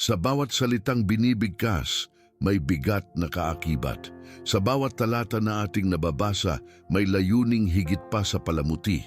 Sa bawat salitang binibigkas, may bigat na kaakibat. Sa bawat talata na ating nababasa, may layuning higit pa sa palamuti.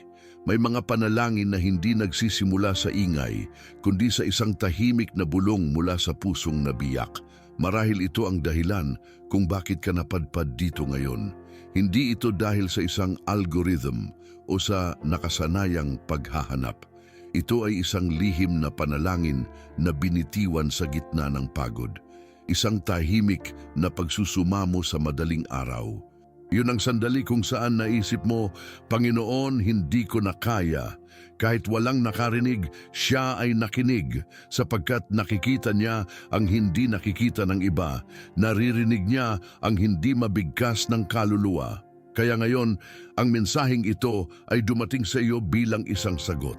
May mga panalangin na hindi nagsisimula sa ingay, kundi sa isang tahimik na bulong mula sa pusong nabiyak. Marahil ito ang dahilan kung bakit ka napadpad dito ngayon. Hindi ito dahil sa isang algorithm o sa nakasanayang paghahanap. Ito ay isang lihim na panalangin na binitiwan sa gitna ng pagod. Isang tahimik na pagsusumamo sa madaling araw. Yun ang sandali kung saan naisip mo, Panginoon, hindi ko na kaya. Kahit walang nakarinig, siya ay nakinig sapagkat nakikita niya ang hindi nakikita ng iba. Naririnig niya ang hindi mabigkas ng kaluluwa. Kaya ngayon, ang mensaheng ito ay dumating sa iyo bilang isang sagot.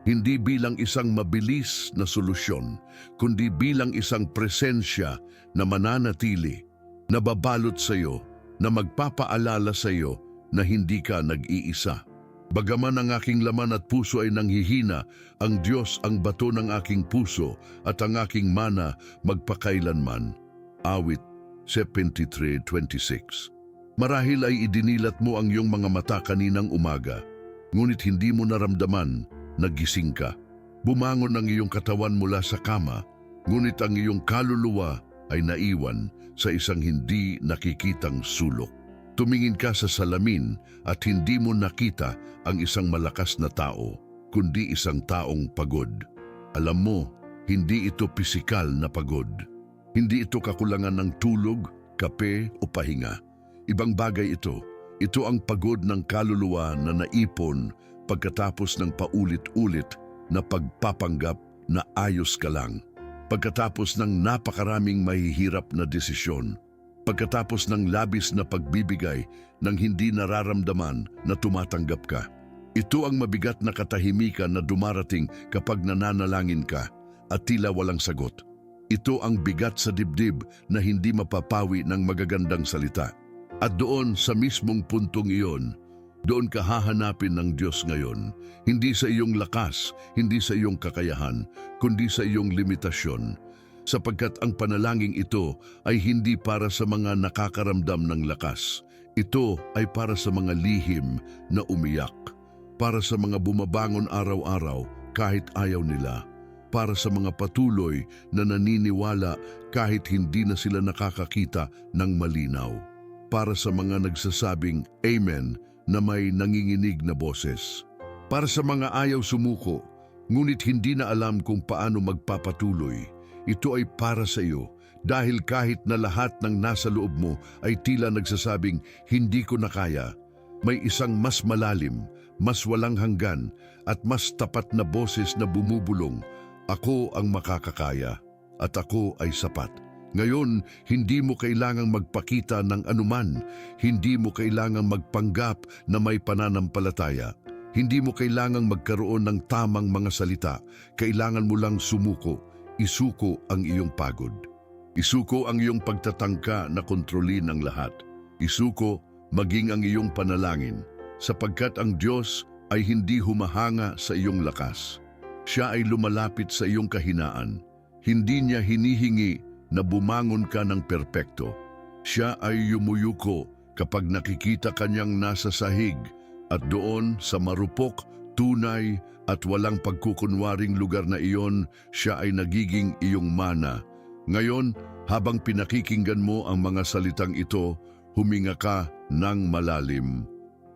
Hindi bilang isang mabilis na solusyon, kundi bilang isang presensya na mananatili, na babalot sa iyo, na magpapaalala sa iyo na hindi ka nag-iisa. Bagaman ang aking laman at puso ay nanghihina, ang Diyos ang bato ng aking puso at ang aking mana magpakailanman. Awit 73:26. Marahil ay idinilat mo ang iyong mga mata kaninang umaga, ngunit hindi mo naramdaman na gising ka. Bumangon ang iyong katawan mula sa kama, ngunit ang iyong kaluluwa ay naiwan sa isang hindi nakikitang sulok. Tumingin ka sa salamin at hindi mo nakita ang isang malakas na tao, kundi isang taong pagod. Alam mo, hindi ito pisikal na pagod. Hindi ito kakulangan ng tulog, kape o pahinga. Ibang bagay ito. Ito ang pagod ng kaluluwa na naipon pagkatapos ng paulit-ulit na pagpapanggap na ayos ka lang. Pagkatapos ng napakaraming mahihirap na desisyon, pagkatapos ng labis na pagbibigay ng hindi nararamdaman na tumatanggap ka. Ito ang mabigat na katahimikan na dumarating kapag nananalangin ka at tila walang sagot. Ito ang bigat sa dibdib na hindi mapapawi ng magagandang salita. At doon sa mismong puntong iyon, doon ka hahanapin ng Diyos ngayon, hindi sa iyong lakas, hindi sa iyong kakayahan, kundi sa iyong limitasyon. Sapagkat ang panalangin ito ay hindi para sa mga nakakaramdam ng lakas. Ito ay para sa mga lihim na umiyak, para sa mga bumabangon araw-araw kahit ayaw nila, para sa mga patuloy na naniniwala kahit hindi na sila nakakakita ng malinaw, para sa mga nagsasabing Amen na may nanginginig na boses. Para sa mga ayaw sumuko, ngunit hindi na alam kung paano magpapatuloy. Ito ay para sa iyo dahil kahit na lahat ng nasa loob mo ay tila nagsasabing, hindi ko na kaya. May isang mas malalim, mas walang hanggan at mas tapat na boses na bumubulong, ako ang makakakaya at ako ay sapat. Ngayon, hindi mo kailangang magpakita ng anuman. Hindi mo kailangang magpanggap na may pananampalataya. Hindi mo kailangang magkaroon ng tamang mga salita. Kailangan mo lang sumuko. Isuko ang iyong pagod. Isuko ang iyong pagtatangka na kontrolin ang lahat. Isuko maging ang iyong panalangin, sapagkat ang Diyos ay hindi humahanga sa iyong lakas. Siya ay lumalapit sa iyong kahinaan. Hindi niya hinihingi na bumangon ka ng perpekto. Siya ay yumuyuko kapag nakikita kanyang nasa sahig at doon sa marupok, tunay at walang pagkukunwaring lugar na iyon, siya ay nagiging iyong mana. Ngayon, habang pinakikinggan mo ang mga salitang ito, huminga ka ng malalim.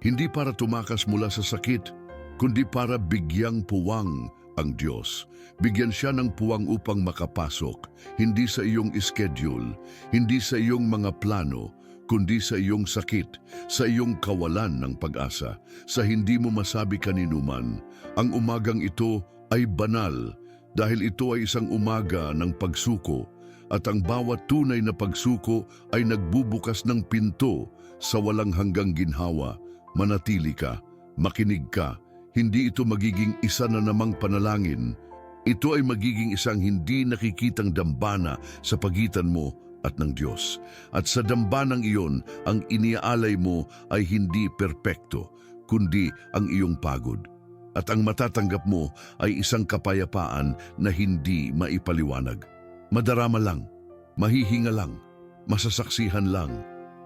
Hindi para tumakas mula sa sakit, kundi para bigyang puwang ang Diyos. Bigyan siya ng puwang upang makapasok, hindi sa iyong schedule, hindi sa iyong mga plano, kundi sa iyong sakit, sa iyong kawalan ng pag-asa, sa hindi mo masabi kaninuman. Ang umagang ito ay banal dahil ito ay isang umaga ng pagsuko at ang bawat tunay na pagsuko ay nagbubukas ng pinto sa walang hanggang ginhawa. Manatili ka, makinig ka. Hindi ito magiging isa na namang panalangin. Ito ay magiging isang hindi nakikitang dambana sa pagitan mo at ng Diyos. At sa dambanang iyon, ang iniaalay mo ay hindi perpekto, kundi ang iyong pagod. At ang matatanggap mo ay isang kapayapaan na hindi maipaliwanag. Madarama lang, mahihinga lang, masasaksihan lang.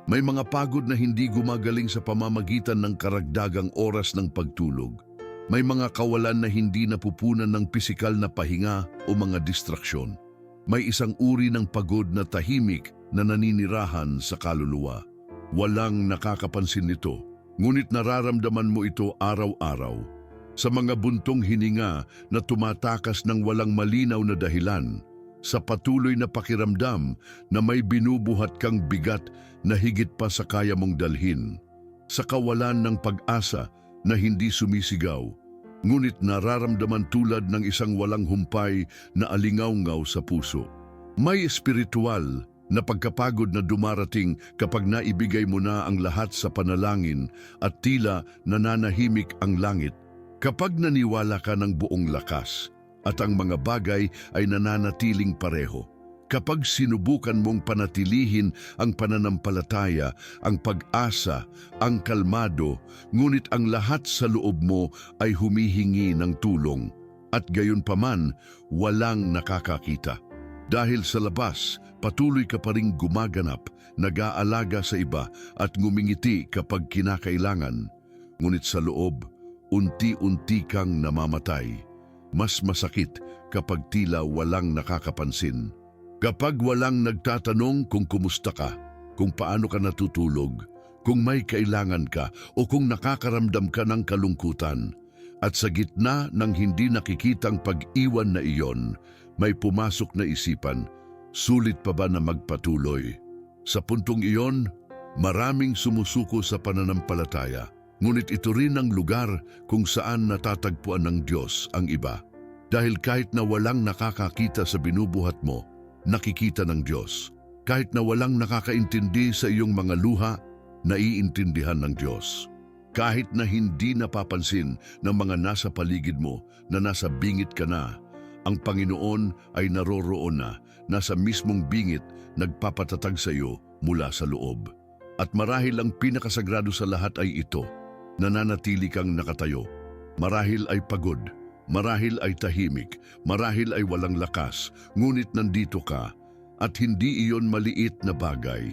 May mga pagod na hindi gumagaling sa pamamagitan ng karagdagang oras ng pagtulog. May mga kawalan na hindi napupunan ng pisikal na pahinga o mga distraksyon. May isang uri ng pagod na tahimik na naninirahan sa kaluluwa. Walang nakakapansin nito, ngunit nararamdaman mo ito araw-araw. Sa mga buntong hininga na tumatakas ng walang malinaw na dahilan, sa patuloy na pakiramdam na may binubuhat kang bigat na higit pa sa kaya mong dalhin, sa kawalan ng pag-asa na hindi sumisigaw, ngunit nararamdaman tulad ng isang walang humpay na alingaw-ngaw sa puso. May espiritual na pagkapagod na dumarating kapag naibigay mo na ang lahat sa panalangin at tila nananahimik ang langit. Kapag naniwala ka ng buong lakas at ang mga bagay ay nananatiling pareho. Kapag sinubukan mong panatilihin ang pananampalataya, ang pag-asa, ang kalmado, ngunit ang lahat sa loob mo ay humihingi ng tulong. At gayon paman, walang nakakakita. Dahil sa labas, patuloy ka pa ring gumaganap, nag-aalaga sa iba at ngumingiti kapag kinakailangan. Ngunit sa loob, unti-unti kang namamatay. Mas masakit kapag tila walang nakakapansin. Kapag walang nagtatanong kung kumusta ka, kung paano ka natutulog, kung may kailangan ka o kung nakakaramdam ka ng kalungkutan. At sa gitna ng hindi nakikitang pag-iwan na iyon, may pumasok na isipan, sulit pa ba na magpatuloy? Sa puntong iyon, maraming sumusuko sa pananampalataya. Ngunit ito rin ang lugar kung saan natatagpuan ng Diyos ang iba. Dahil kahit na walang nakakakita sa binubuhat mo, nakikita ng Diyos. Kahit na walang nakakaintindi sa iyong mga luha, naiintindihan ng Diyos. Kahit na hindi napapansin ng mga nasa paligid mo na nasa bingit ka na, ang Panginoon ay naroroon na, nasa mismong bingit nagpapatatag sa iyo mula sa loob. At marahil ang pinakasagrado sa lahat ay ito, nananatili kang nakatayo. Marahil ay pagod, marahil ay tahimik, marahil ay walang lakas, ngunit nandito ka at hindi iyon maliit na bagay.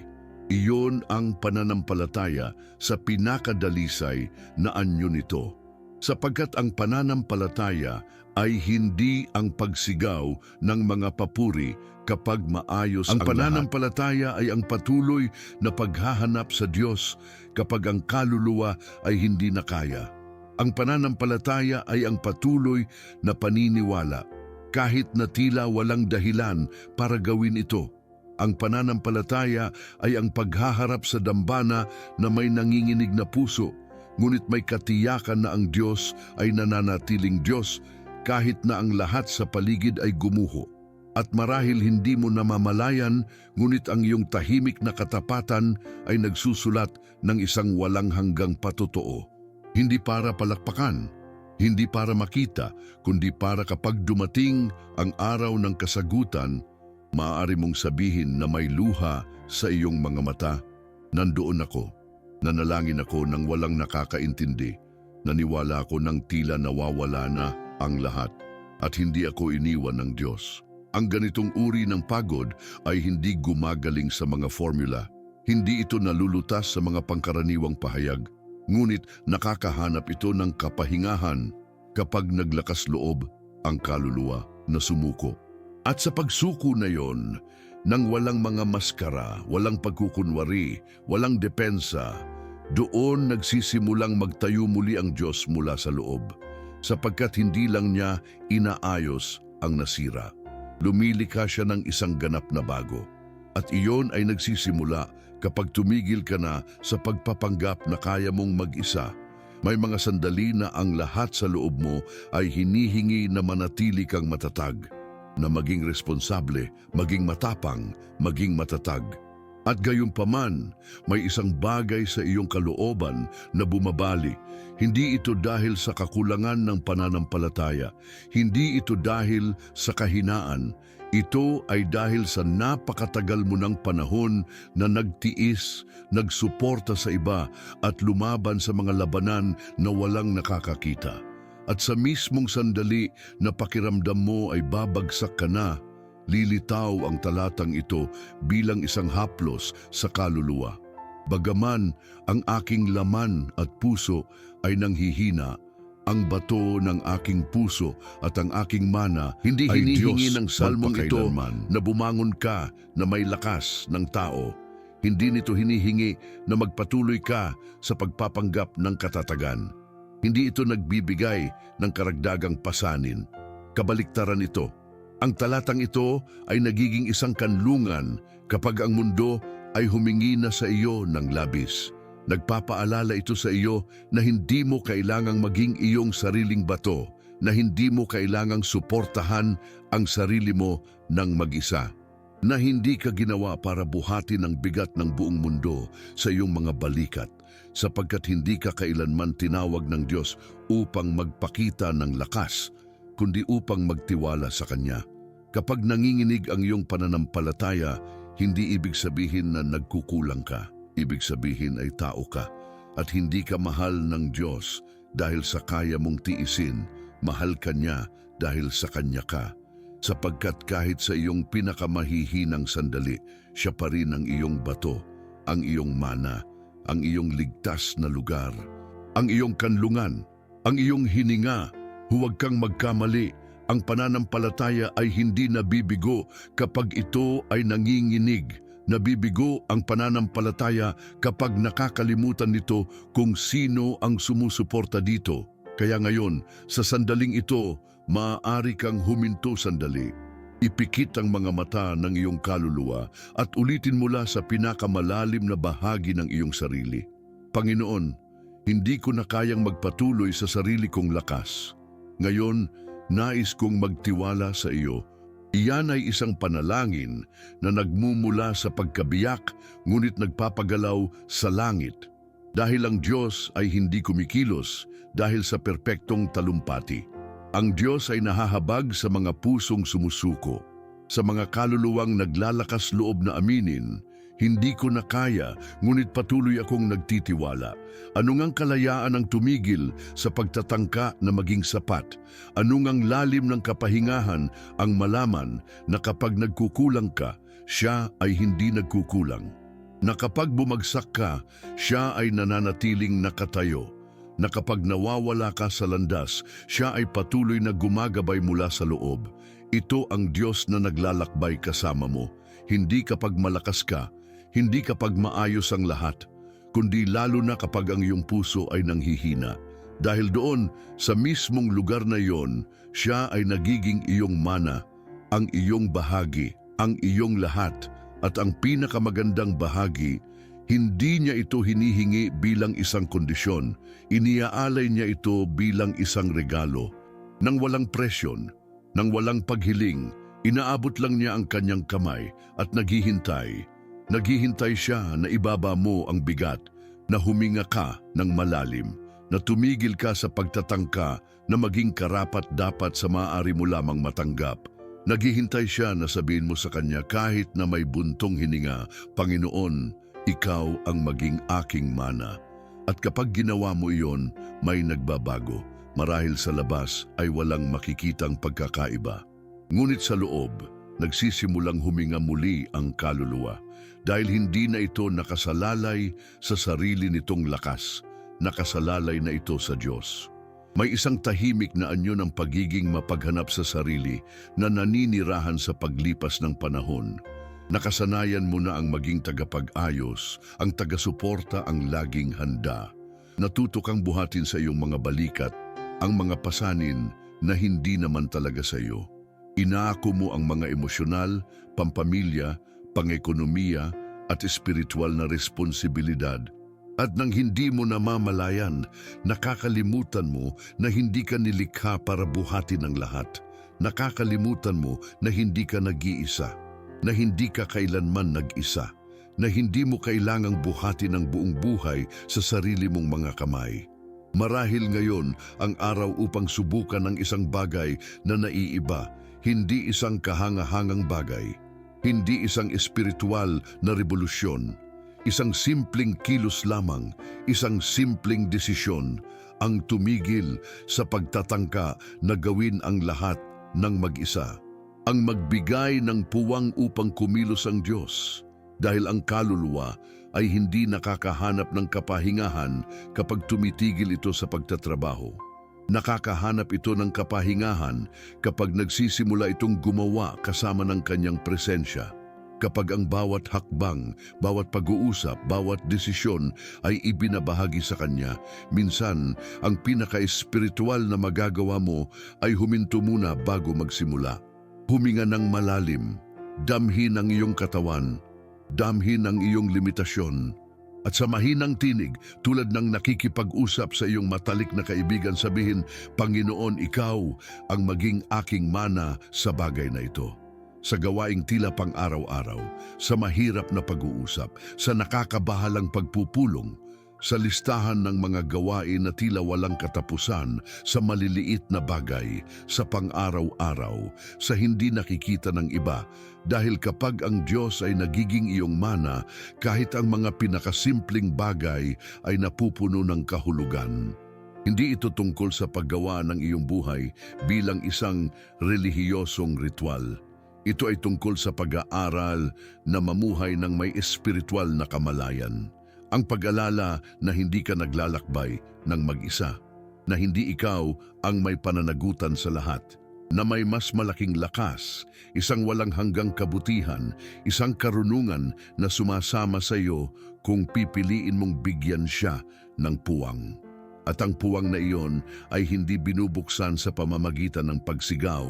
Iyon ang pananampalataya sa pinakadalisay na anyo nito. Sapagkat ang pananampalataya ay hindi ang pagsigaw ng mga papuri kapag maayos ang pananampalataya ay ang patuloy na paghahanap sa Diyos kapag ang kaluluwa ay hindi na kaya. Ang pananampalataya ay ang patuloy na paniniwala kahit na tila walang dahilan para gawin ito. Ang pananampalataya ay ang paghaharap sa dambana na may nanginginig na puso, ngunit may katiyakan na ang Diyos ay nananatiling Diyos kahit na ang lahat sa paligid ay gumuho. At marahil hindi mo namamalayan, ngunit ang iyong tahimik na katapatan ay nagsusulat ng isang walang hanggang patotoo. Hindi para palakpakan, hindi para makita, kundi para kapag dumating ang araw ng kasagutan, maaari mong sabihin na may luha sa iyong mga mata. Nandoon ako, nanalangin ako nang walang nakakaintindi, naniwala ako nang tila nawawala na ang lahat, at hindi ako iniwan ng Diyos. Ang ganitong uri ng pagod ay hindi gumagaling sa mga formula. Hindi ito nalulutas sa mga pangkaraniwang pahayag, ngunit nakakahanap ito ng kapahingahan kapag naglakas loob ang kaluluwa na sumuko. At sa pagsuko na yon, nang walang mga maskara, walang pagkukunwari, walang depensa, doon nagsisimulang magtayo muli ang Diyos mula sa loob, sapagkat hindi lang niya inaayos ang nasira. Lumilikha siya ng isang ganap na bago. At iyon ay nagsisimula kapag tumigil ka na sa pagpapanggap na kaya mong mag-isa. May mga sandali na ang lahat sa loob mo ay hinihingi na manatili kang matatag, na maging responsable, maging matapang, maging matatag. At gayunpaman, may isang bagay sa iyong kalooban na bumabali. Hindi ito dahil sa kakulangan ng pananampalataya. Hindi ito dahil sa kahinaan. Ito ay dahil sa napakatagal mo ng panahon na nagtiis, nagsuporta sa iba at lumaban sa mga labanan na walang nakakakita. At sa mismong sandali na pakiramdam mo ay babagsak ka na, Lilitaw ang talatang ito bilang isang haplos sa kaluluwa. Bagaman ang aking laman at puso ay nanghihina, ang bato ng aking puso at ang aking mana hindi Ay hinihingi Diyos, ng salmong ito magpakailanman. na bumangon ka na may lakas ng tao. Hindi nito hinihingi na magpatuloy ka sa pagpapanggap ng katatagan. Hindi ito nagbibigay ng karagdagang pasanin. Kabaliktaran ito. Ang talatang ito ay nagiging isang kanlungan kapag ang mundo ay humingi na sa iyo ng labis. Nagpapaalala ito sa iyo na hindi mo kailangang maging iyong sariling bato, na hindi mo kailangang suportahan ang sarili mo ng mag-isa, na hindi ka ginawa para buhatin ang bigat ng buong mundo sa iyong mga balikat, sapagkat hindi ka kailanman tinawag ng Diyos upang magpakita ng lakas, kundi upang magtiwala sa Kanya. Kapag nanginginig ang iyong pananampalataya, hindi ibig sabihin na nagkukulang ka. Ibig sabihin ay tao ka at hindi ka mahal ng Diyos dahil sa kaya mong tiisin, mahal ka niya dahil sa Kanya ka. Sapagkat kahit sa iyong pinakamahihinang sandali, siya pa rin ang iyong bato, ang iyong mana, ang iyong ligtas na lugar, ang iyong kanlungan, ang iyong hininga. Huwag kang magkamali. Ang pananampalataya ay hindi nabibigo kapag ito ay nanginginig. Nabibigo ang pananampalataya kapag nakakalimutan nito kung sino ang sumusuporta dito. Kaya ngayon, sa sandaling ito, maaari kang huminto sandali. Ipikit ang mga mata ng iyong kaluluwa at ulitin mula sa pinakamalalim na bahagi ng iyong sarili. Panginoon, hindi ko na kayang magpatuloy sa sarili kong lakas. Ngayon, nais kong magtiwala sa iyo. Iyan ay isang panalangin na nagmumula sa pagkabiyak ngunit nagpapagalaw sa langit. Dahil ang Diyos ay hindi kumikilos dahil sa perpektong talumpati. Ang Diyos ay nahahabag sa mga pusong sumusuko, sa mga kaluluwang naglalakas loob na aminin, hindi ko na kaya ngunit patuloy akong nagtitiwala. Ano ngang kalayaan ang tumigil sa pagtatangka na maging sapat? Ano ngang lalim ng kapahingahan ang malaman na kapag nagkukulang ka, siya ay hindi nagkukulang? Na kapag bumagsak ka, siya ay nananatiling nakatayo? Na kapag nawawala ka sa landas, siya ay patuloy na gumagabay mula sa loob? Ito ang Diyos na naglalakbay kasama mo, hindi kapag malakas ka, hindi kapag maayos ang lahat, kundi lalo na kapag ang iyong puso ay nanghihina. Dahil doon, sa mismong lugar na iyon, siya ay nagiging iyong mana, ang iyong bahagi, ang iyong lahat, at ang pinakamagandang bahagi, hindi niya ito hinihingi bilang isang kondisyon, iniaalay niya ito bilang isang regalo. Nang walang presyon, nang walang paghiling, inaabot lang niya ang kanyang kamay at naghihintay. Naghihintay siya na ibaba mo ang bigat, na huminga ka ng malalim, na tumigil ka sa pagtatangka na maging karapat-dapat sa maaari mo lamang matanggap. Naghihintay siya na sabihin mo sa kanya kahit na may buntong hininga, Panginoon, ikaw ang maging aking mana. At kapag ginawa mo iyon, may nagbabago. Marahil sa labas ay walang makikitang pagkakaiba. Ngunit sa loob, nagsisimulang huminga muli ang kaluluwa. Dahil hindi na ito nakasalalay sa sarili nitong lakas, nakasalalay na ito sa Diyos. May isang tahimik na anyo ng pagiging mapaghanap sa sarili na naninirahan sa paglipas ng panahon. Nakasanayan mo na ang maging tagapag-ayos, ang taga-suporta, ang laging handa. Natuto kang buhatin sa iyong mga balikat, ang mga pasanin na hindi naman talaga sa iyo. Inaako mo ang mga emosyonal, pampamilya, pang-ekonomiya at espiritual na responsibilidad. At nang hindi mo namamalayan, nakakalimutan mo na hindi ka nilikha para buhatin ang lahat. Nakakalimutan mo na hindi ka nag-iisa, na hindi ka kailanman nag-isa, na hindi mo kailangang buhatin ang buong buhay sa sarili mong mga kamay. Marahil ngayon ang araw upang subukan ang isang bagay na naiiba, hindi isang kahangahangang bagay. Hindi isang espiritual na revolusyon, isang simpleng kilos lamang, isang simpleng desisyon, ang tumigil sa pagtatangka na gawin ang lahat ng mag-isa. ang magbigay ng puwang upang kumilos ang Diyos, dahil ang kaluluwa ay hindi nakakahanap ng kapahingahan kapag tumitigil ito sa pagtatrabaho. Nakakahanap ito ng kapahingahan kapag nagsisimula itong gumawa kasama ng kanyang presensya. Kapag ang bawat hakbang, bawat pag-uusap, bawat desisyon ay ibinabahagi sa Kanya, minsan ang pinaka-espiritual na magagawa mo ay huminto muna bago magsimula. Huminga ng malalim, damhin ang iyong katawan, damhin ang iyong limitasyon, at sa mahinang tinig, tulad ng nakikipag-usap sa iyong matalik na kaibigan, sabihin, Panginoon, Ikaw ang maging aking mana sa bagay na ito. Sa gawaing tila pang araw-araw, sa mahirap na pag-uusap, sa nakakabahalang pagpupulong, sa listahan ng mga gawain na tila walang katapusan, sa maliliit na bagay, sa pang-araw-araw, sa hindi nakikita ng iba. Dahil kapag ang Diyos ay nagiging iyong mana, kahit ang mga pinakasimpleng bagay ay napupuno ng kahulugan. Hindi ito tungkol sa paggawa ng iyong buhay bilang isang relihiyosong ritual. Ito ay tungkol sa pag-aaral na mamuhay ng may espiritual na kamalayan. Ang pag-alala na hindi ka naglalakbay ng mag-isa, na hindi ikaw ang may pananagutan sa lahat, na may mas malaking lakas, isang walang hanggang kabutihan, isang karunungan na sumasama sa iyo kung pipiliin mong bigyan siya ng puwang. At ang puwang na iyon ay hindi binubuksan sa pamamagitan ng pagsigaw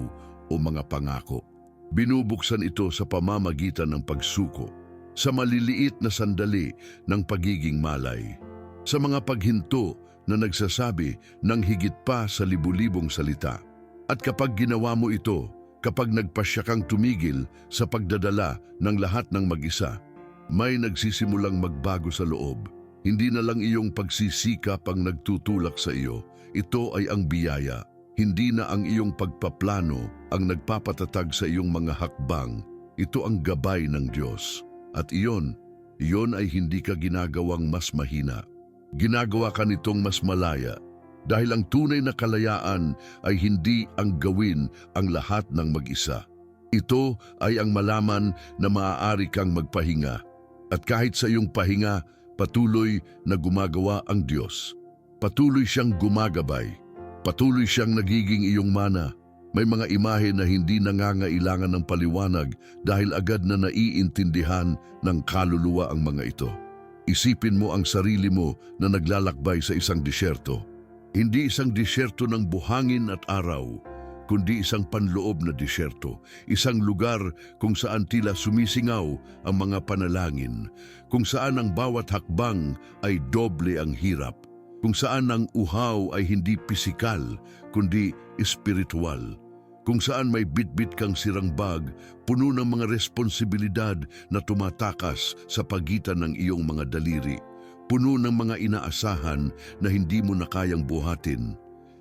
o mga pangako. Binubuksan ito sa pamamagitan ng pagsuko, sa maliliit na sandali ng pagiging malay, sa mga paghinto na nagsasabi ng higit pa sa libu-libong salita. At kapag ginawa mo ito, kapag nagpasya kang tumigil sa pagdadala ng lahat ng mag-isa, may nagsisimulang magbago sa loob. Hindi na lang iyong pagsisikap ang nagtutulak sa iyo, ito ay ang biyaya. Hindi na ang iyong pagpaplano ang nagpapatatag sa iyong mga hakbang. Ito ang gabay ng Diyos. At iyon ay hindi ka ginagawang mas mahina. Ginagawa ka nitong mas malaya. Dahil ang tunay na kalayaan ay hindi ang gawin ang lahat ng mag-isa. Ito ay ang malaman na maaari kang magpahinga. At kahit sa iyong pahinga, patuloy na gumagawa ang Diyos. Patuloy siyang gumagabay. Patuloy siyang nagiging iyong mana. May mga imahe na hindi nangangailangan ng paliwanag dahil agad na naiintindihan ng kaluluwa ang mga ito. Isipin mo ang sarili mo na naglalakbay sa isang disyerto. Hindi isang disyerto ng buhangin at araw, kundi isang panloob na disyerto. Isang lugar kung saan tila sumisingaw ang mga panalangin, kung saan ang bawat hakbang ay doble ang hirap, kung saan ang uhaw ay hindi pisikal, kundi espiritual, kung saan may bitbit kang sirang bag, puno ng mga responsibilidad na tumatakas sa pagitan ng iyong mga daliri, puno ng mga inaasahan na hindi mo na kayang buhatin.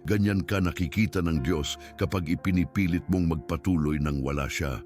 Ganyan ka nakikita ng Diyos kapag ipinipilit mong magpatuloy nang wala siya.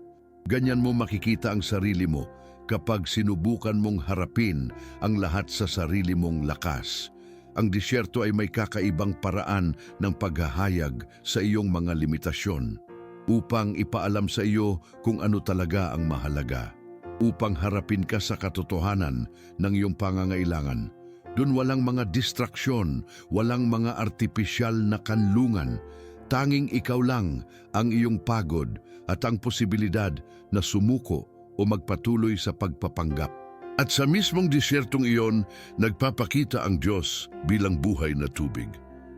Ganyan mo makikita ang sarili mo kapag sinubukan mong harapin ang lahat sa sarili mong lakas. Ang disyerto ay may kakaibang paraan ng paghahayag sa iyong mga limitasyon upang ipaalam sa iyo kung ano talaga ang mahalaga, upang harapin ka sa katotohanan ng iyong pangangailangan. Doon walang mga distraksyon, walang mga artipisyal na kanlungan. Tanging ikaw lang ang iyong pagod at ang posibilidad na sumuko o magpatuloy sa pagpapanggap. At sa mismong disyertong iyon, nagpapakita ang Diyos bilang buhay na tubig.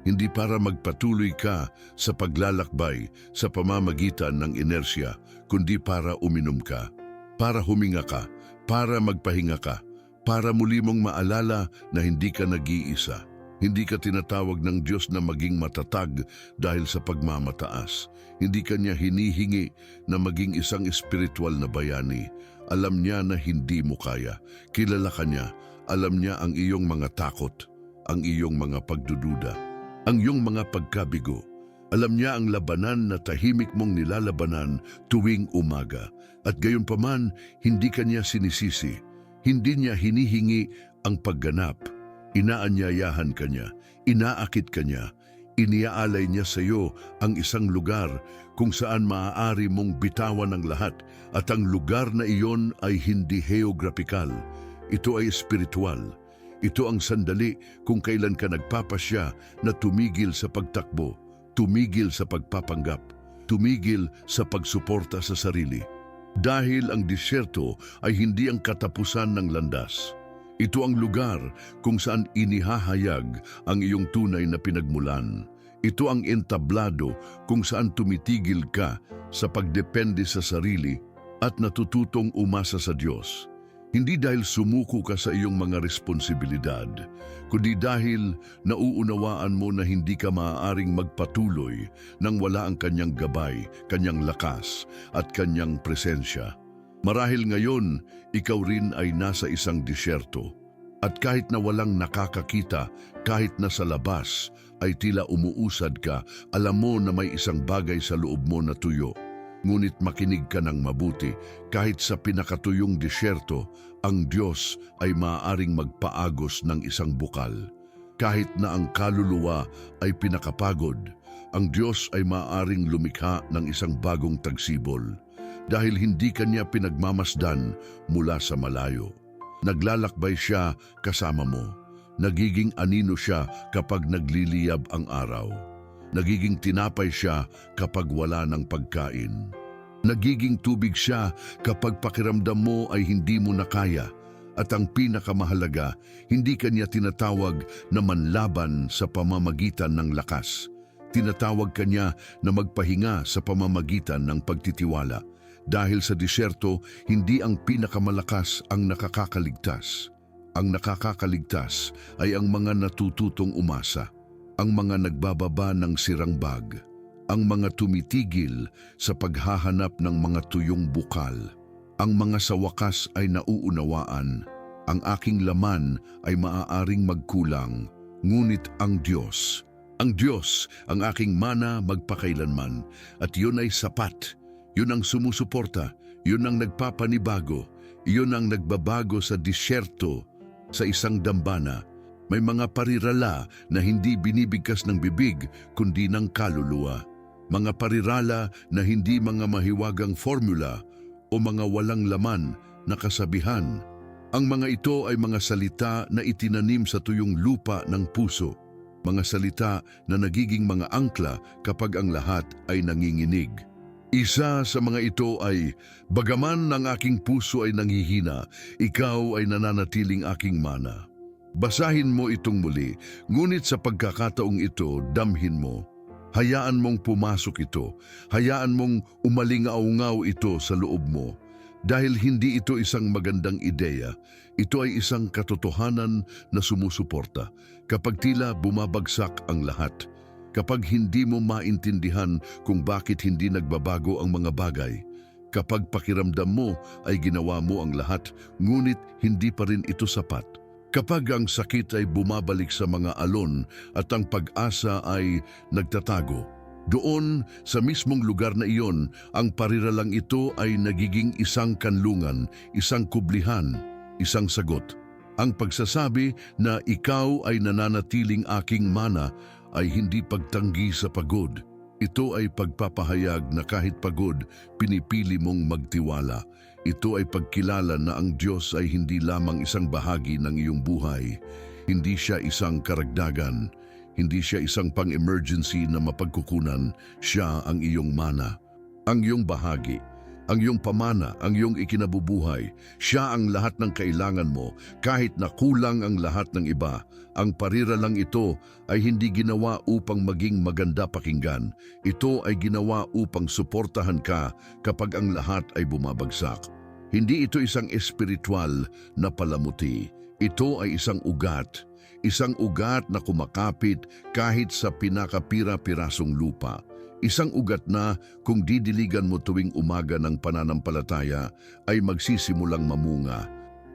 Hindi para magpatuloy ka sa paglalakbay sa pamamagitan ng inersya, kundi para uminom ka, para huminga ka, para magpahinga ka, para muli mong maalala na hindi ka nag-iisa. Hindi ka tinatawag ng Diyos na maging matatag dahil sa pagmamataas. Hindi ka niya hinihingi na maging isang espiritual na bayani. Alam niya na hindi mo kaya. Kilala ka niya. Alam niya ang iyong mga takot, ang iyong mga pagdududa, ang iyong mga pagkabigo. Alam niya ang labanan na tahimik mong nilalabanan tuwing umaga. At gayunpaman, hindi ka niya sinisisi. Hindi niya hinihingi ang pagganap. Inaanyayahan ka niya, inaakit ka niya, Iniaalay niya sa iyo ang isang lugar kung saan maaari mong bitawan ang lahat at ang lugar na iyon ay hindi geographical. Ito ay espiritual. Ito ang sandali kung kailan ka nagpapasya na tumigil sa pagtakbo, tumigil sa pagpapanggap, tumigil sa pagsuporta sa sarili. Dahil ang disyerto ay hindi ang katapusan ng landas. Ito ang lugar kung saan inihahayag ang iyong tunay na pinagmulan. Ito ang entablado kung saan tumitigil ka sa pagdepende sa sarili at natututong umasa sa Diyos. Hindi dahil sumuko ka sa iyong mga responsibilidad, kundi dahil nauunawaan mo na hindi ka maaaring magpatuloy nang wala ang kanyang gabay, kanyang lakas at kanyang presensya. Marahil ngayon, ikaw rin ay nasa isang disyerto. At kahit na walang nakakakita, kahit na sa labas, ay tila umuusad ka, alam mo na may isang bagay sa loob mo na tuyo. Ngunit makinig ka ng mabuti, kahit sa pinakatuyong disyerto, ang Diyos ay maaaring magpaagos ng isang bukal. Kahit na ang kaluluwa ay pinakapagod, ang Diyos ay maaaring lumikha ng isang bagong tagsibol. Dahil hindi kanya pinagmamasdan mula sa malayo. Naglalakbay siya kasama mo. Nagiging anino siya kapag nagliliyab ang araw. Nagiging tinapay siya kapag wala ng pagkain. Nagiging tubig siya kapag pakiramdam mo ay hindi mo na kaya. At ang pinakamahalaga, hindi kanya tinatawag na manlaban sa pamamagitan ng lakas. Tinatawag kanya na magpahinga sa pamamagitan ng pagtitiwala. Dahil sa disyerto, hindi ang pinakamalakas ang nakakakaligtas. Ang nakakakaligtas ay ang mga natututong umasa, ang mga nagbababa ng sirang bag, ang mga tumitigil sa paghahanap ng mga tuyong bukal, ang mga sa wakas ay nauunawaan, ang aking laman ay maaaring magkulang, ngunit ang Diyos, ang aking mana magpakailanman, at yun ay sapat. Yun ang sumusuporta, yun ang nagpapanibago, yun ang nagbabago sa disyerto, sa isang dambana. May mga parirala na hindi binibigkas ng bibig kundi ng kaluluwa. Mga parirala na hindi mga mahiwagang formula o mga walang laman na kasabihan. Ang mga ito ay mga salita na itinanim sa tuyong lupa ng puso. Mga salita na nagiging mga angkla kapag ang lahat ay nanginginig. Isa sa mga ito ay, bagaman ng aking puso ay nanghihina, ikaw ay nananatiling aking mana. Basahin mo itong muli, ngunit sa pagkakataong ito, damhin mo. Hayaan mong pumasok ito, hayaan mong umalingaw-ngaw ito sa loob mo. Dahil hindi ito isang magandang ideya, ito ay isang katotohanan na sumusuporta kapag tila bumabagsak ang lahat. Kapag hindi mo maintindihan kung bakit hindi nagbabago ang mga bagay, kapag pakiramdam mo ay ginawa mo ang lahat, ngunit hindi pa rin ito sapat. Kapag ang sakit ay bumabalik sa mga alon at ang pag-asa ay nagtatago, doon sa mismong lugar na iyon, ang pariralang ito ay nagiging isang kanlungan, isang kublihan, isang sagot. Ang pagsasabi na ikaw ay nananatiling aking mana ay hindi pagtanggi sa pagod. Ito ay pagpapahayag na kahit pagod, pinipili mong magtiwala. Ito ay pagkilala na ang Diyos ay hindi lamang isang bahagi ng iyong buhay. Hindi siya isang karagdagan. Hindi siya isang pang-emergency na mapagkukunan. Siya ang iyong mana, ang iyong bahagi, ang iyong pamana, ang iyong ikinabubuhay. Siya ang lahat ng kailangan mo, kahit na kulang ang lahat ng iba. Ang pariralang ito ay hindi ginawa upang maging maganda pakinggan. Ito ay ginawa upang suportahan ka kapag ang lahat ay bumabagsak. Hindi ito isang espiritual na palamuti. Ito ay isang ugat na kumakapit kahit sa pinakapira-pirasong lupa. Isang ugat na kung didiligan mo tuwing umaga ng pananampalataya ay magsisimulang mamunga.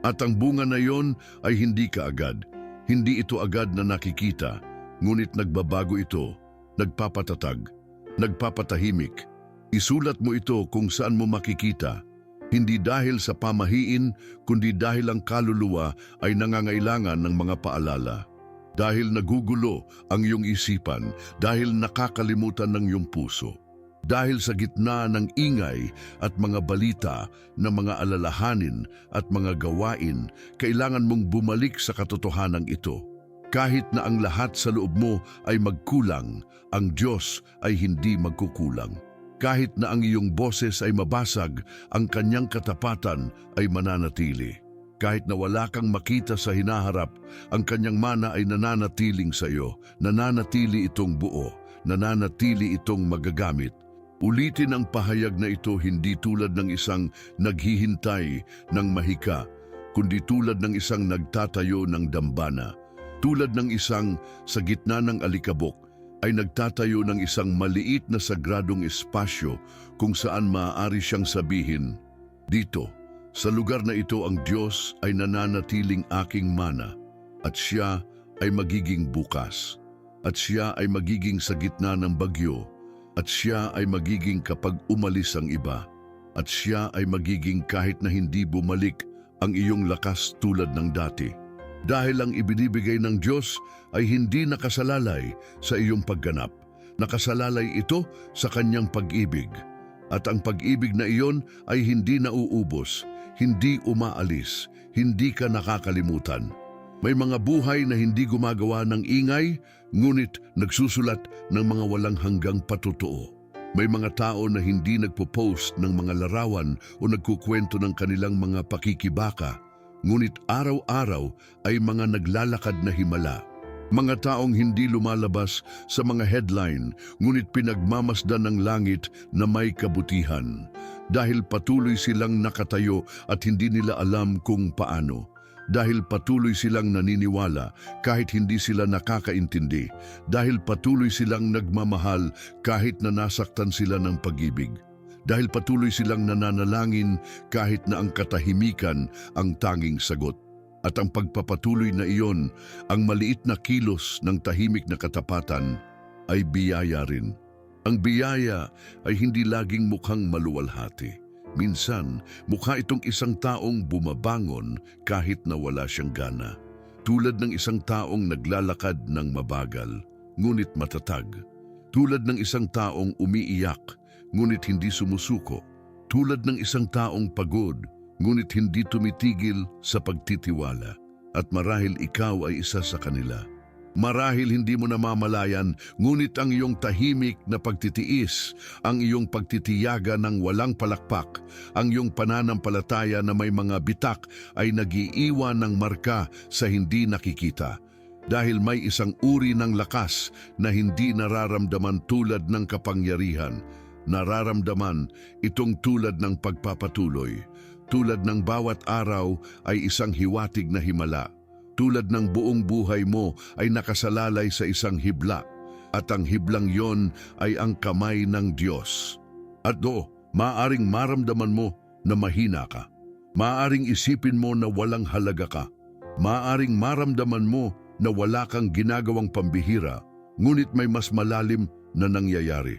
At ang bunga na yon ay hindi kaagad. Hindi ito agad na nakikita, ngunit nagbabago ito, nagpapatatag, nagpapatahimik. Isulat mo ito kung saan mo makikita. Hindi dahil sa pamahiin, kundi dahil ang kaluluwa ay nangangailangan ng mga paalala. dahil nagugulo ang iyong isipan, dahil nakakalimutan ng iyong puso. Dahil sa gitna ng ingay at mga balita na mga alalahanin at mga gawain, kailangan mong bumalik sa katotohanan ito. Kahit na ang lahat sa loob mo ay magkulang, ang Diyos ay hindi magkukulang. Kahit na ang iyong boses ay mabasag, ang kanyang katapatan ay mananatili. Kahit na wala kang makita sa hinaharap, ang kanyang mana ay nananatiling sa iyo, nananatili itong buo, nananatili itong magagamit. Ulitin ang pahayag na ito hindi tulad ng isang naghihintay ng mahika, kundi tulad ng isang nagtatayo ng dambana. Tulad ng isang sa gitna ng alikabok ay nagtatayo ng isang maliit na sagradong espasyo kung saan maaari siyang sabihin, "Dito, sa lugar na ito ang Diyos ay nananatiling aking mana at siya ay magiging bukas at siya ay magiging sa gitna ng bagyo. At siya ay magiging kapag umalis ang iba. At siya ay magiging kahit na hindi bumalik ang iyong lakas tulad ng dati. Dahil ang ibinibigay ng Diyos ay hindi nakasalalay sa iyong pagganap. Nakasalalay ito sa kanyang pag-ibig. At ang pag-ibig na iyon ay hindi nauubos, hindi umaalis, hindi ka nakakalimutan. May mga buhay na hindi gumagawa ng ingay, ngunit nagsusulat ng mga walang hanggang patotoo. May mga tao na hindi nagpo-post ng mga larawan o nagkukwento ng kanilang mga pakikibaka, ngunit araw-araw ay mga naglalakad na himala. Mga taong hindi lumalabas sa mga headline, ngunit pinagmamasdan ng langit na may kabutihan. Dahil patuloy silang nakatayo at hindi nila alam kung paano. Dahil patuloy silang naniniwala kahit hindi sila nakakaintindi. Dahil patuloy silang nagmamahal kahit na nasaktan sila ng pag-ibig. Dahil patuloy silang nananalangin kahit na ang katahimikan ang tanging sagot. At ang pagpapatuloy na iyon, ang maliit na kilos ng tahimik na katapatan, ay biyaya rin. Ang biyaya ay hindi laging mukhang maluwalhati. Minsan, mukha itong isang taong bumabangon kahit na wala siyang gana. Tulad ng isang taong naglalakad ng mabagal, ngunit matatag. Tulad ng isang taong umiiyak, ngunit hindi sumusuko. Tulad ng isang taong pagod, ngunit hindi tumitigil sa pagtitiwala. At marahil ikaw ay isa sa kanila. Marahil hindi mo namamalayan, ngunit ang iyong tahimik na pagtitiis, ang iyong pagtitiyaga ng walang palakpak, ang iyong pananampalataya na may mga bitak ay nag-iiwan ng marka sa hindi nakikita. Dahil may isang uri ng lakas na hindi nararamdaman tulad ng kapangyarihan. Nararamdaman itong tulad ng pagpapatuloy. Tulad ng bawat araw ay isang hiwatig na himala. Tulad ng buong buhay mo ay nakasalalay sa isang hibla, at ang hiblang yon ay ang kamay ng Diyos. At maaring maramdaman mo na mahina ka. Maaring isipin mo na walang halaga ka. Maaring maramdaman mo na wala kang ginagawang pambihira, ngunit may mas malalim na nangyayari.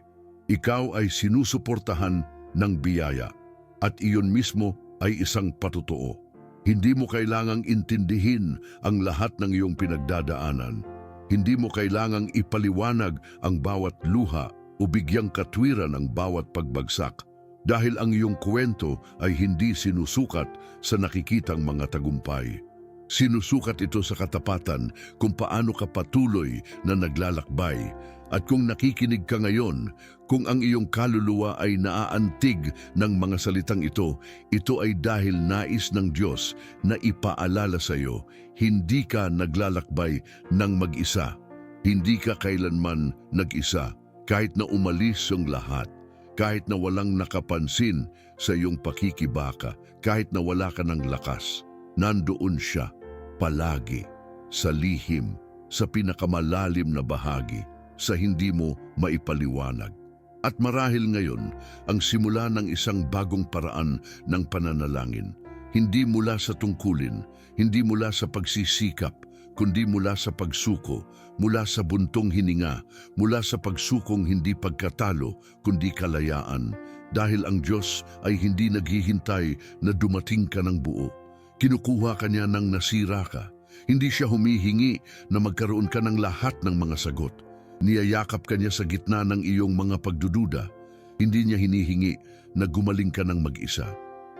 Ikaw ay sinusuportahan ng biyaya, at iyon mismo ay isang patotoo. Hindi mo kailangang intindihin ang lahat ng iyong pinagdadaanan. Hindi mo kailangang ipaliwanag ang bawat luha o bigyang katwiran ang bawat pagbagsak. Dahil ang iyong kwento ay hindi sinusukat sa nakikitang mga tagumpay. Sinusukat ito sa katapatan kung paano ka patuloy na naglalakbay. At kung nakikinig ka ngayon, kung ang iyong kaluluwa ay naaantig ng mga salitang ito ay dahil nais ng Diyos na ipaalala sa iyo, hindi ka naglalakbay ng mag-isa. Hindi ka kailanman nag-isa, kahit na umalis ang lahat, kahit na walang nakapansin sa iyong pakikibaka, kahit na wala ka ng lakas. Nandoon siya, palagi, sa lihim, sa pinakamalalim na bahagi, sa hindi mo maipaliwanag. At marahil ngayon ang simula ng isang bagong paraan ng pananalangin, hindi mula sa tungkulin, hindi mula sa pagsisikap, kundi mula sa pagsuko, mula sa buntong hininga, mula sa pagsukong hindi pagkatalo, kundi kalayaan. Dahil ang Diyos ay hindi naghihintay na dumating ka ng buo. Kinukuha ka niya ng nasira ka. Hindi siya humihingi na magkaroon ka ng lahat ng mga sagot. Niyayakap ka niya sa gitna ng iyong mga pagdududa. Hindi niya hinihingi na gumaling ka ng mag-isa.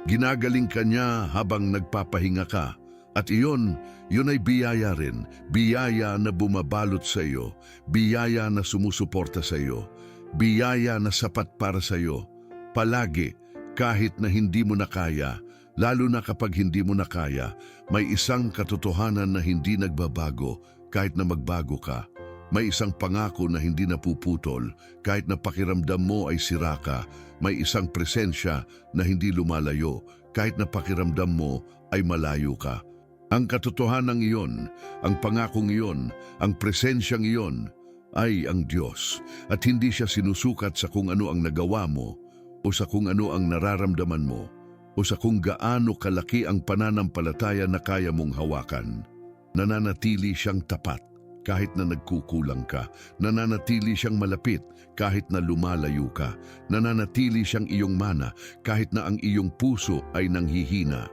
Ginagaling ka niya habang nagpapahinga ka. At yun ay biyaya rin. Biyaya na bumabalot sa iyo. Biyaya na sumusuporta sa iyo. Biyaya na sapat para sa iyo. Palagi, kahit na hindi mo na kaya, lalo na kapag hindi mo na kaya, may isang katotohanan na hindi nagbabago kahit na magbago ka. May isang pangako na hindi napuputol kahit na pakiramdam mo ay sira ka. May isang presensya na hindi lumalayo kahit na pakiramdam mo ay malayo ka. Ang katotohanan iyon, ang pangakong iyon, ang presensyang iyon ay ang Diyos. At hindi siya sinusukat sa kung ano ang nagawa mo o sa kung ano ang nararamdaman mo o sa kung gaano kalaki ang pananampalataya na kaya mong hawakan. Nananatili siyang tapat kahit na nagkukulang ka. Nananatili siyang malapit kahit na lumalayo ka. Nananatili siyang iyong mana kahit na ang iyong puso ay nanghihina.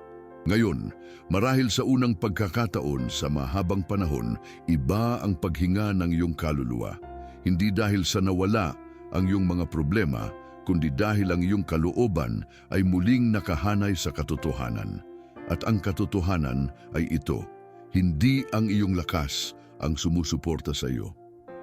Ngayon, marahil sa unang pagkakataon sa mahabang panahon, iba ang paghinga ng iyong kaluluwa. Hindi dahil sa nawala ang iyong mga problema, kundi dahil ang iyong kalooban ay muling nakahanay sa katotohanan. At ang katotohanan ay ito, hindi ang iyong lakas ang sumusuporta sa iyo.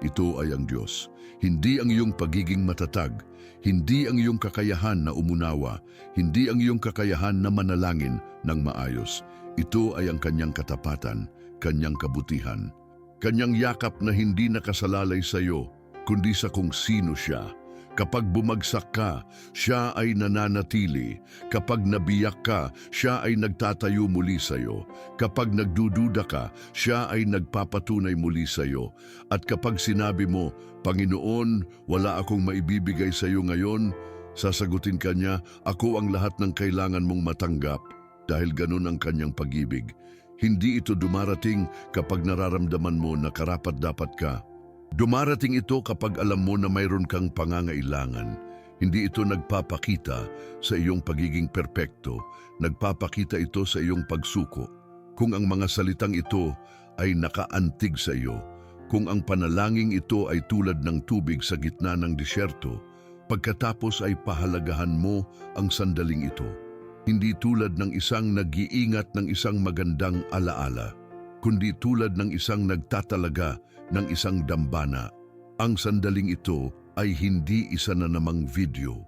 Ito ay ang Diyos. Hindi ang iyong pagiging matatag, hindi ang iyong kakayahan na umunawa, hindi ang iyong kakayahan na manalangin ng maayos. Ito ay ang kanyang katapatan, kanyang kabutihan, kanyang yakap na hindi nakasalalay sa iyo, kundi sa kung sino siya. Kapag bumagsak ka, siya ay nananatili. Kapag nabiyak ka, siya ay nagtatayo muli sa iyo. Kapag nagdududa ka, siya ay nagpapatunay muli sa iyo. At kapag sinabi mo, Panginoon, wala akong maibibigay sa iyo ngayon, sasagutin ka niya, ako ang lahat ng kailangan mong matanggap. Dahil ganun ang kanyang pag-ibig. Hindi ito dumarating kapag nararamdaman mo na karapat-dapat ka. Dumarating ito kapag alam mo na mayroon kang pangangailangan. Hindi ito nagpapakita sa iyong pagiging perpekto, nagpapakita ito sa iyong pagsuko. Kung ang mga salitang ito ay nakaantig sa iyo, kung ang panalangin ito ay tulad ng tubig sa gitna ng disyerto, pagkatapos ay pahalagahan mo ang sandaling ito. Hindi tulad ng isang nag-iingat ng isang magandang alaala, kundi tulad ng isang nagtatalaga ng isang dambana. Ang sandaling ito ay hindi isa na namang video.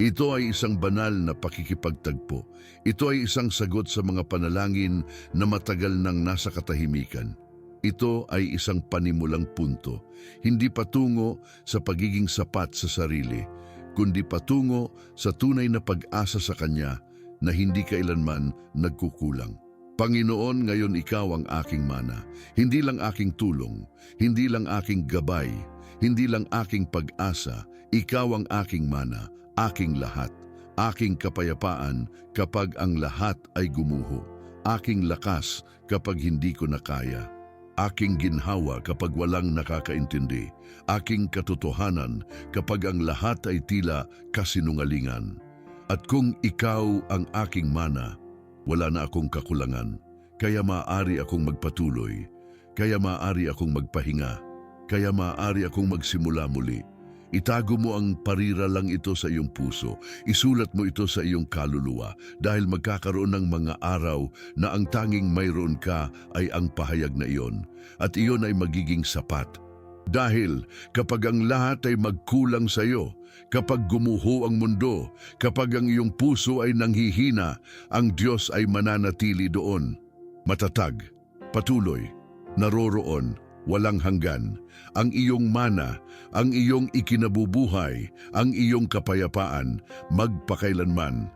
Ito ay isang banal na pakikipagtagpo. Ito ay isang sagot sa mga panalangin na matagal nang nasa katahimikan. Ito ay isang panimulang punto, hindi patungo sa pagiging sapat sa sarili, kundi patungo sa tunay na pag-asa sa Kanya na hindi kailanman nagkukulang. Panginoon, ngayon ikaw ang aking mana, hindi lang aking tulong, hindi lang aking gabay, hindi lang aking pag-asa, ikaw ang aking mana, aking lahat, aking kapayapaan kapag ang lahat ay gumuho, aking lakas kapag hindi ko na kaya, aking ginhawa kapag walang nakakaintindi, aking katotohanan kapag ang lahat ay tila kasinungalingan. At kung ikaw ang aking mana, wala na akong kakulangan, kaya maaari akong magpatuloy, kaya maaari akong magpahinga, kaya maaari akong magsimula muli. Itago mo ang parira lang ito sa iyong puso, isulat mo ito sa iyong kaluluwa, dahil magkakaroon ng mga araw na ang tanging mayroon ka ay ang pahayag na iyon, at iyon ay magiging sapat. Dahil kapag ang lahat ay magkulang sa iyo, kapag gumuho ang mundo, kapag ang iyong puso ay nanghihina, ang Diyos ay mananatili doon. Matatag, patuloy, naroroon, walang hanggan. Ang iyong mana, ang iyong ikinabubuhay, ang iyong kapayapaan, magpakailanman.